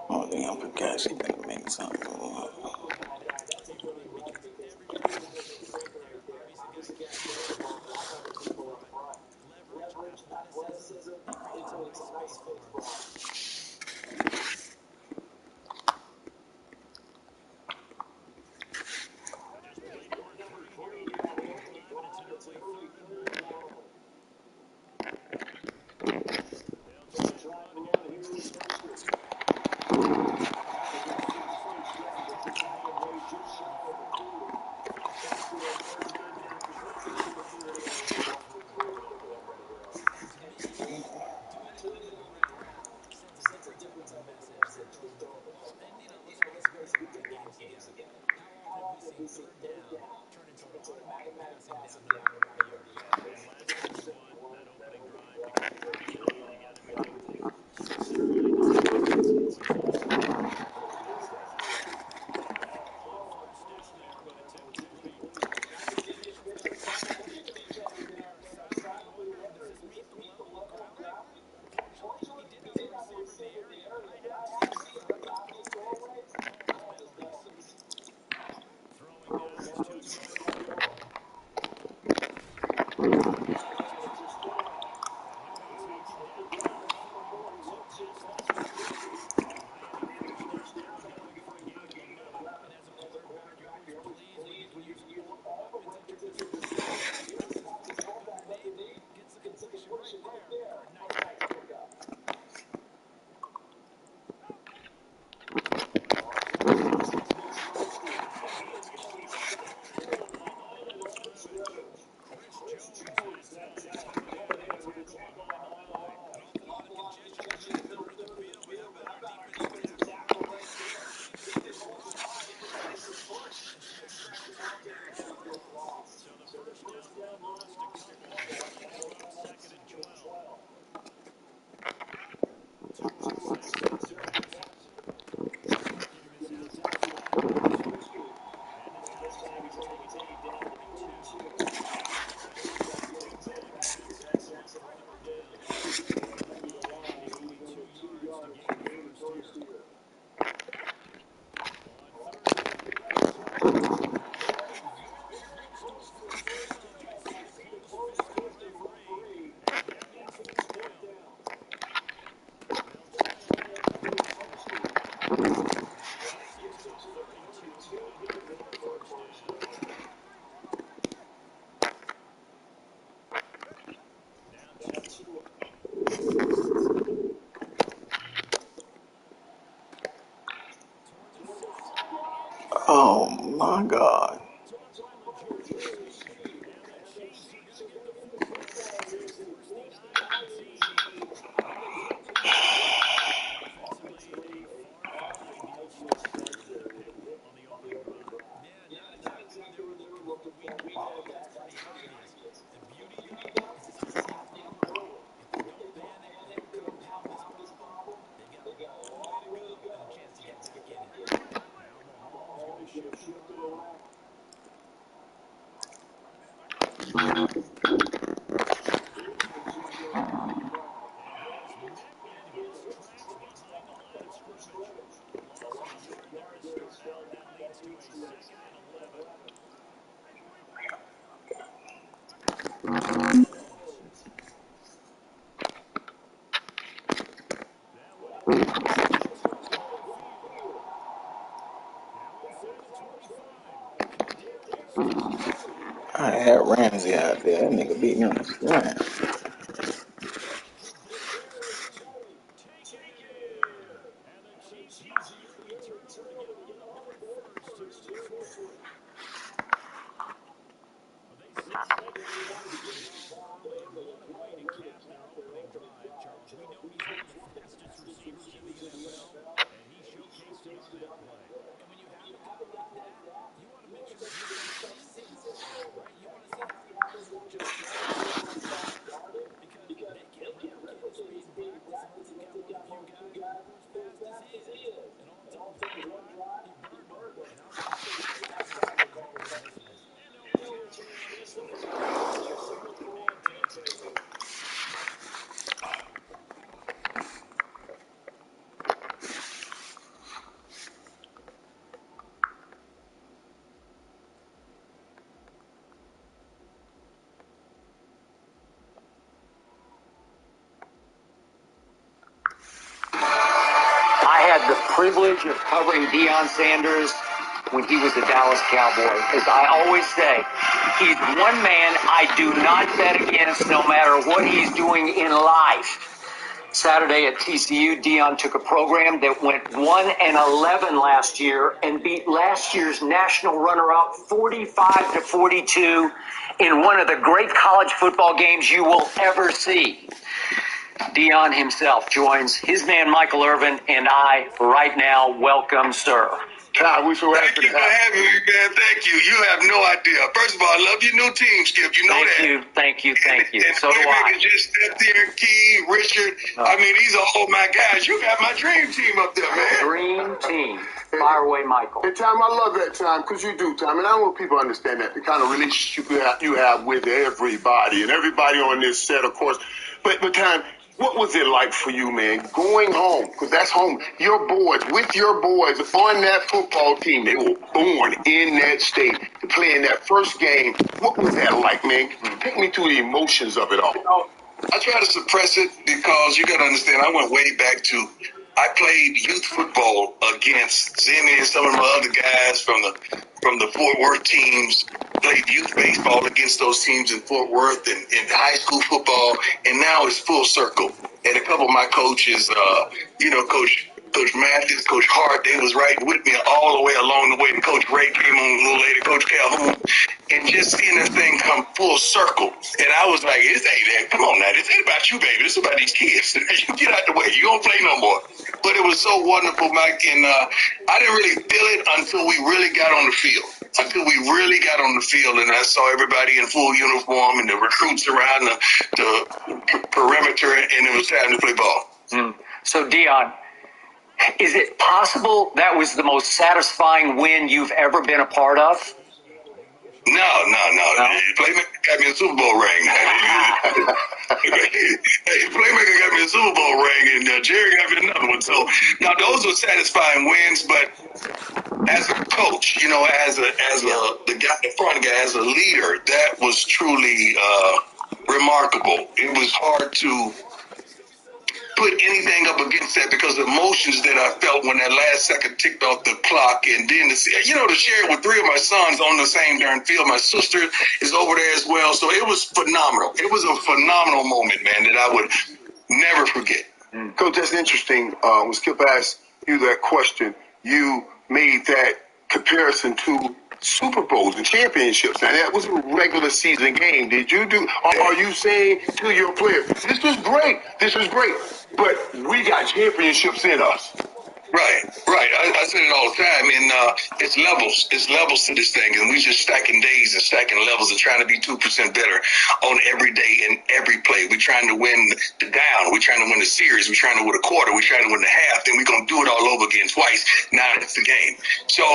Oh damn, Kakashi better make something. Oh my God. I had Ramsey out there. That nigga beat me on the ground. privilege of covering Deion Sanders when he was a Dallas Cowboy. As I always say, he's one man I do not bet against no matter what he's doing in life. Saturday at TCU, Deion took a program that went 1-11 last year and beat last year's national runner-up 45-42 in one of the great college football games you will ever see. Deion himself joins his man Michael Irvin and I right now. Welcome, sir. God, we so happy to have you, man. Thank you. You have no idea. First of all, I love your new team, Skip. You know that. Thank you. And so do I. Just stepped there, Key, Richard. I mean, these are all my guys. You got my dream team up there, man. Dream team. Fire away, Michael. Hey, Tom, I love that, Tom, because you do, Tom. And I want people to understand that, the kind of relationship you have with everybody, and everybody on this set, of course. But Tom, what was it like for you, man, going home? Because that's home. Your boys, with your boys on that football team, they were born in that state to play in that first game. What was that like, man? Take me through the emotions of it all. I try to suppress it because you got to understand, I went way back to, I played youth football against Zimmy and some of my other guys from the Fort Worth teams, played youth baseball against those teams in Fort Worth and in high school football, and now it's full circle. And a couple of my coaches, Coach Mathis, Coach Hart, they was right with me all the way along the way. And Coach Ray came on a little later, Coach Calhoun, and just seeing this thing come full circle. And I was like, come on now, this ain't about you, baby. This is about these kids. You get out the way. You don't play no more. But it was so wonderful, Mike, and I didn't really feel it until we really got on the field. Until we really got on the field and I saw everybody in full uniform and the recruits around the perimeter, and it was time to play ball. So, Deion, is it possible that was the most satisfying win you've ever been a part of? No. Playmaker got me a Super Bowl ring. Playmaker got me a Super Bowl ring, and Jerry got me another one. So, now those are satisfying wins, but as a coach, as the guy, the front guy, as a leader, that was truly remarkable. It was hard to put anything up against that because the emotions that I felt when that last second ticked off the clock, and then to share it with three of my sons on the same darn field. My sister is over there as well, so it was phenomenal. It was a phenomenal moment, man, that I would never forget. Coach, that's interesting. When Skip asked you that question, you made that comparison to Super Bowls and championships. Now, that was a regular season game. Are you saying to your players, this was great, but we got championships in us? Right. I say it all the time, and it's levels to this thing, and we just stacking days and stacking levels and trying to be 2% better on every day and every play. We're trying to win the down. We're trying to win the series. We're trying to win a quarter. We're trying to win the half. Then we're going to do it all over again twice. Now it's the game. So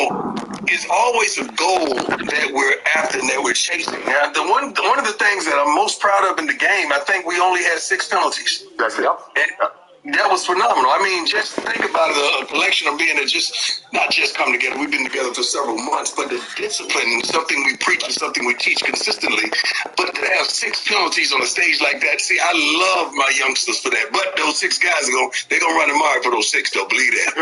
it's always a goal that we're after and that we're chasing. Now, one of the things that I'm most proud of in the game, I think we only had 6 penalties. That's it. That was phenomenal. I mean, just think about it, a collection of being not just come together. We've been together for several months, but the discipline, something we preach and something we teach consistently. But to have 6 penalties on a stage like that, see, I love my youngsters for that. But those 6 guys they're gonna run the mile for those 6. They'll believe that.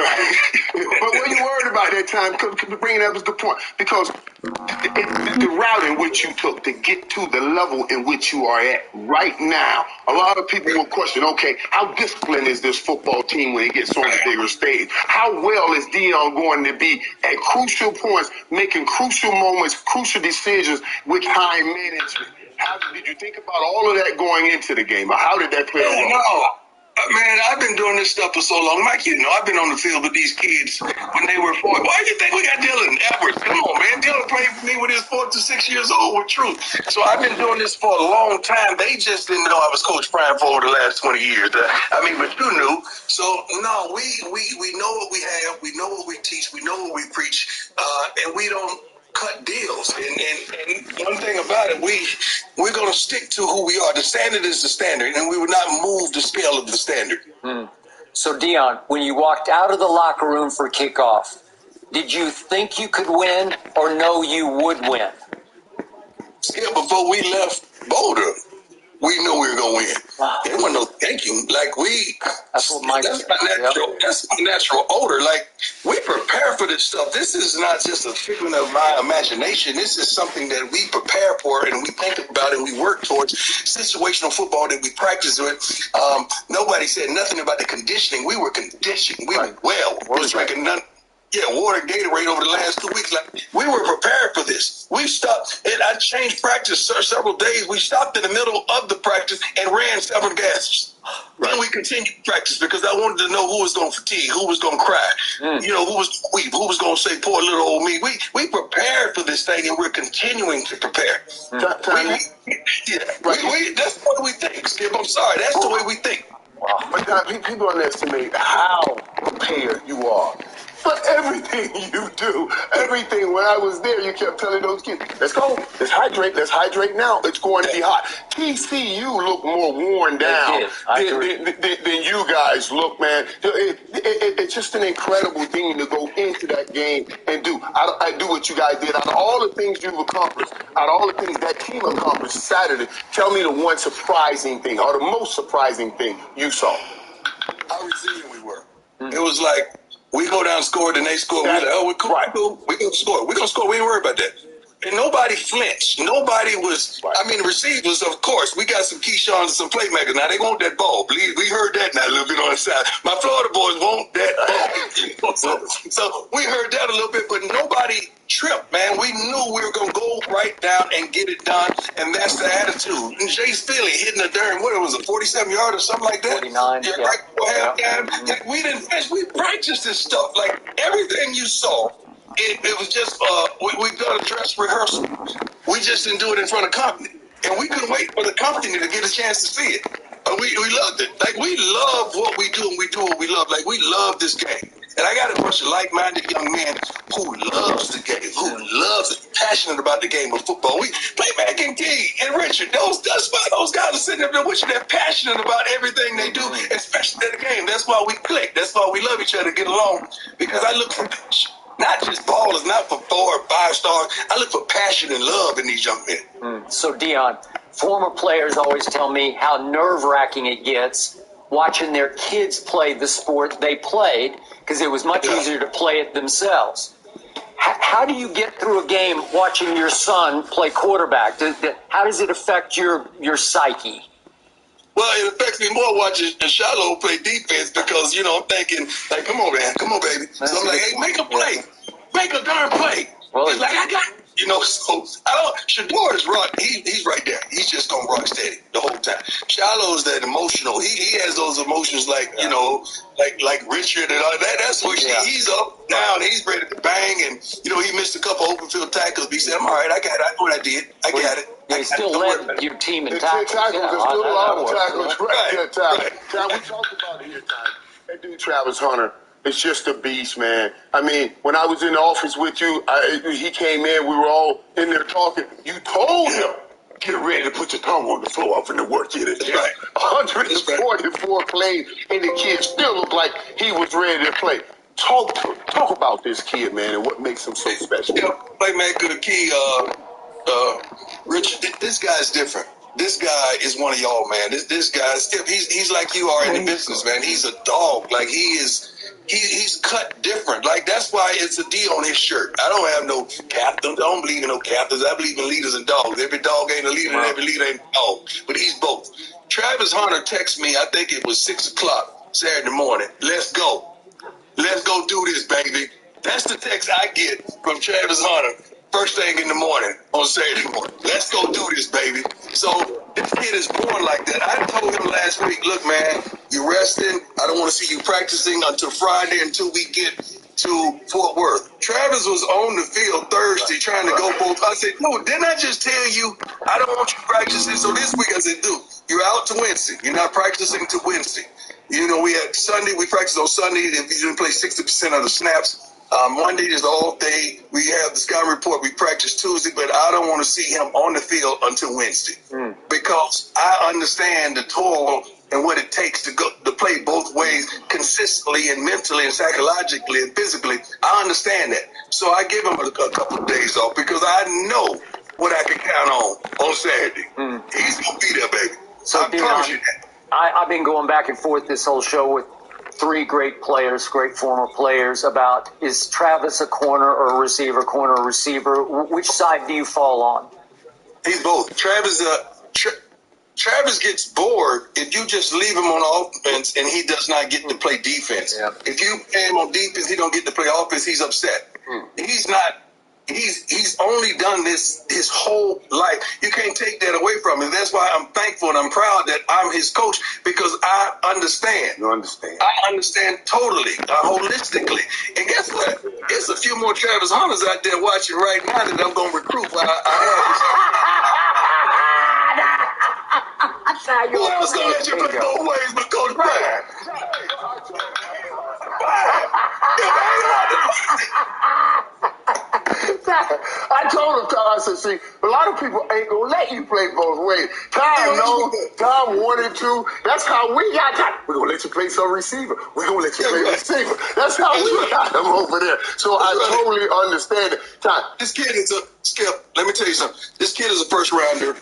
But what you worried about that time? Bringing that was a good point, because the route in which you took to get to the level in which you are at right now, a lot of people will question, okay, how disciplined is this football team when it gets on the bigger stage? How well is Deion going to be at crucial points, making crucial moments, crucial decisions with time management? How did you think about all of that going into the game? How did that play out? Man, I've been doing this stuff for so long. Mike, I've been on the field with these kids when they were 4. Why do you think we got Dylan Edwards? Come on, man. Dylan played for me when he was 4 to 6 years old with Truth. So I've been doing this for a long time. They just didn't know I was Coach Prime for over the last 20 years. But you knew. So, no, we know what we have. We know what we teach. We know what we preach. And we don't cut deals. And one thing about it, we're going to stick to who we are. The standard is the standard, and we will not move the scale of the standard. So, Deion, when you walked out of the locker room for kickoff, did you think you could win or know you would win? Yeah, before we left Boulder, we knew we were going to win. Wow. There wasn't no thinking. Like, that's my natural odor. Like, we prepare for this stuff. This is not just a figment of my imagination. This is something that we prepare for and we think about and we work towards. Situational football that we practice with. Nobody said nothing about the conditioning. We were conditioned. We were well. We were drinking nothing. Yeah, water, Gatorade over the last 2 weeks. Like, we were prepared for this. We stopped, and I changed practice several days. We stopped in the middle of the practice and ran several gases. Right. Then we continued practice because I wanted to know who was going to fatigue, who was going to cry, you know, who was weep, who was going to say, poor little old me. We prepared for this thing, and we're continuing to prepare. That's what we think, Skip. I'm sorry. That's the way we think. Wow. But people underestimate how prepared you are. But everything you do, everything, when I was there, you kept telling those kids, let's go, let's hydrate now, it's going to be hot. TCU look more worn down than you guys look, man. It's just an incredible thing to go into that game and do. I do what you guys did. Out of all the things you've accomplished, out of all the things that team accomplished Saturday, tell me the one surprising thing or the most surprising thing you saw. How resilient we were. It was like, we go down and score, then they score. We're like, oh, we're cool. Right. We're going to score. We're going to score. We ain't worried about that. And nobody flinched. Nobody was, I mean, the receivers, of course. We got some Keyshawn and some playmakers. Now, they want that ball. We heard that now a little bit on the side. My Florida boys want that ball. so we heard that a little bit, but nobody tripped, man. We knew we were going to go right down and get it done, and that's the attitude. And Jay Philly hitting a darn, what was it, 47-yard or something like that? 49. Yeah, right before halftime. Like, we didn't finish. We practiced this stuff. Like, everything you saw, it was just, we done a dress rehearsal. We just didn't do it in front of company. And we couldn't wait for the company to get a chance to see it. We loved it. Like, we love what we do, and we do what we love. Like, we love this game. And I got a bunch of like-minded young men who loves the game, who loves it, passionate about the game of football. We play back in King and Richard. Those guys are sitting up there with you. They're passionate about everything they do, especially the game. That's why we click. That's why we love each other, get along. Because I look for not just ballers, not for 4 or 5 stars. I look for passion and love in these young men. So, Dion, former players always tell me how nerve-wracking it gets watching their kids play the sport they played because it was much easier to play it themselves. How do you get through a game watching your son play quarterback? How does it affect your psyche? Well, it affects me more watching Shiloh play defense because, you know, I'm thinking, like, come on, man, come on, baby. So I'm like, hey, make a play. Make a darn play. Well, it's like, I got it. You know, so Shador is rock. He's right there. He's just gonna rock steady the whole time. Shiloh's that emotional. He has those emotions like you know, like Richard and all that. That's what he's up, down. He's ready to bang, and you know he missed a couple open field tackles. But he said, "I'm all right. I got it. I know what I did. I got it." He still led your team in tackles. There's still a lot of tackles. Right. We talked about it here, Ty. That dude, Travis Hunter. It's just a beast, man. I mean, when I was in the office with you, he came in, we were all in there talking. You told him, get ready to put your tongue on the floor up in the work here. Right. 144 plays, and the kid still looked like he was ready to play. Talk about this kid, man, and what makes him so special. Yeah, playmaker, key, Rich, this guy's different. This guy is one of y'all, man. This guy, Skip, he's like you are in the business, man. He's a dog. Like, he's cut different. Like, that's why it's a D on his shirt. I don't have no captains. I don't believe in no captains. I believe in leaders and dogs. Every dog ain't a leader, and every leader ain't a dog. But he's both. Travis Hunter texted me, I think it was 6 o'clock Saturday morning. Let's go. Let's go do this, baby. That's the text I get from Travis Hunter first thing in the morning on Saturday morning. Let's go do this, baby. So this kid is born like that. I told him last week, look, man, you're resting. I don't want to see you practicing until Friday until we get to Fort Worth. Travis was on the field Thursday trying to go both. I said, no, didn't I just tell you I don't want you practicing? So this week I said, dude, you're out to Wednesday. You're not practicing to Wednesday. You know, we had Sunday. We practiced on Sunday. If you didn't play 60% of the snaps. Monday is the whole day. We have the scouting report. We practice Tuesday, but I don't want to see him on the field until Wednesday because I understand the toil and what it takes to play both ways consistently and mentally and psychologically and physically. I understand that. So I give him a couple of days off because I know what I can count on Saturday. He's going to be there, baby. So, I promise you Dion, that. I've been going back and forth this whole show with three great players, great former players, about is Travis a corner or a receiver, corner or receiver? Which side do you fall on? He's both. Travis gets bored if you just leave him on offense and he does not get to play defense. Yeah. If you pay him on defense, he don't get to play offense, he's upset. He's not. He's only done this his whole life. You can't take that away from him. That's why I'm thankful and I'm proud that I'm his coach, because I understand. You understand? I understand totally, holistically. And guess what? There's a few more Travis Hunters out there watching right now that I'm going to recruit. While Who else going to let you play both ways but Coach Brad? I told him, I said, see, a lot of people ain't gonna let you play both ways. Tom knows, Tom wanted to. That's how we got Tom. We're gonna let you play some receiver. We're gonna let you play receiver. That's how we got him over there. So I totally understand it. Tom, This kid is Skip, let me tell you something. This kid is a first rounder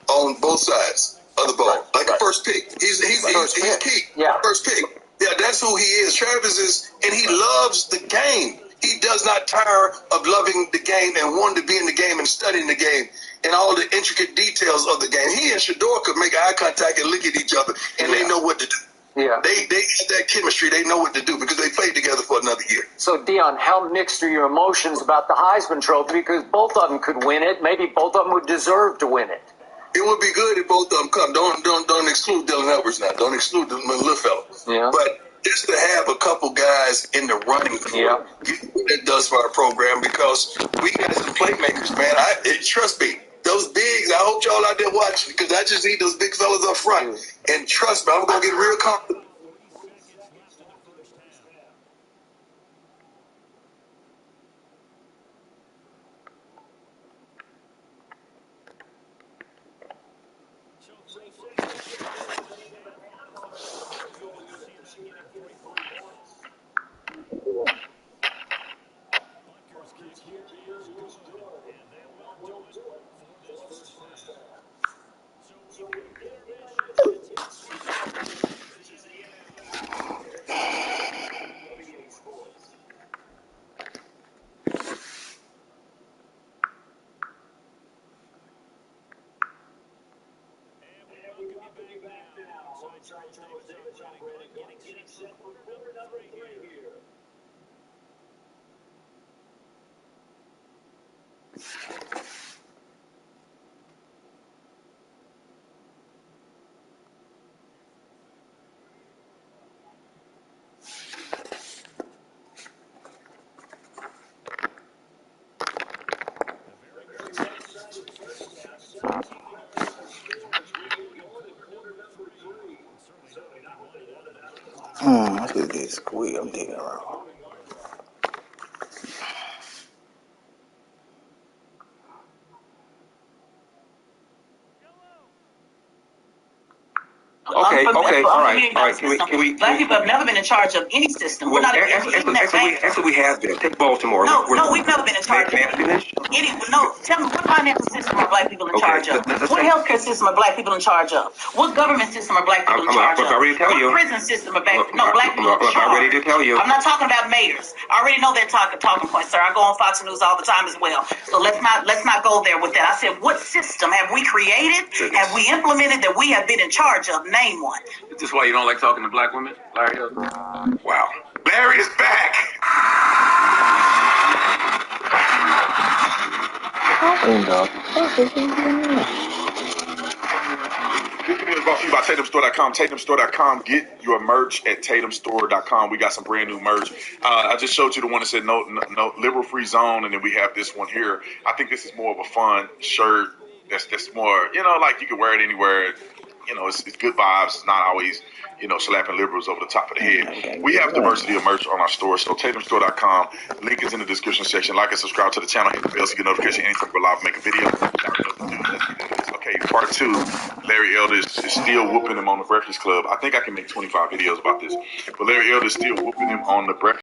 on both sides of the ball. Like a first pick. He's key. Yeah. First pick. Yeah, that's who he is. Travis is, and he loves the game. He does not tire of loving the game and wanting to be in the game and studying the game and all the intricate details of the game. He and Shador could make eye contact and look at each other, and they know what to do. Yeah. They have that chemistry. They know what to do because they played together for another year. So, Dion, how mixed are your emotions about the Heisman Trophy? Because both of them could win it. Maybe both of them would deserve to win it. It would be good if both of them come. Don't exclude Dylan Edwards now. Don't exclude the little fella. Yeah. But just to have a couple guys in the running for what it does for our program, because we got some playmakers, man. Trust me, those bigs, I hope y'all out there watching, because I just need those big fellas up front. And trust me, I'm going to get real confident. Let's get this squeak. I'm digging around. Okay, all right. Can we, Black people have never been in charge of any system. We're not even actually, we have been. Take Baltimore. No, we've never been in charge of any. No, tell me, what financial system are Black people in charge of? What healthcare system are Black people in charge of? What government system are Black people in charge of? I'm ready to tell you. What prison system are Black people in charge? I'm ready to tell you. I'm not talking about mayors. I already know their talking points, sir. I go on Fox News all the time as well. So let's not go there with that. I said, what system have we created? Have we implemented that we have been in charge of? Name one. Is this why you don't like talking to black women, Larry Hill? Wow. Larry is back. You by TatumStore.com. TatumStore.com. Get your merch at TatumStore.com. We got some brand new merch. I just showed you the one that said no liberal free zone, and then we have this one here. I think this is more of a fun shirt. That's more, like you can wear it anywhere. It's good vibes. It's not always, slapping liberals over the top of the head. We have diversity of merch on our store. So TatumStore.com. Link is in the description section. Like and subscribe to the channel. Hit the bell so you get notification anytime we're live make a video. Okay, part 2. Larry Elder is still whooping him on the Breakfast Club. I think I can make 25 videos about this. But Larry Elder is still whooping him on the Breakfast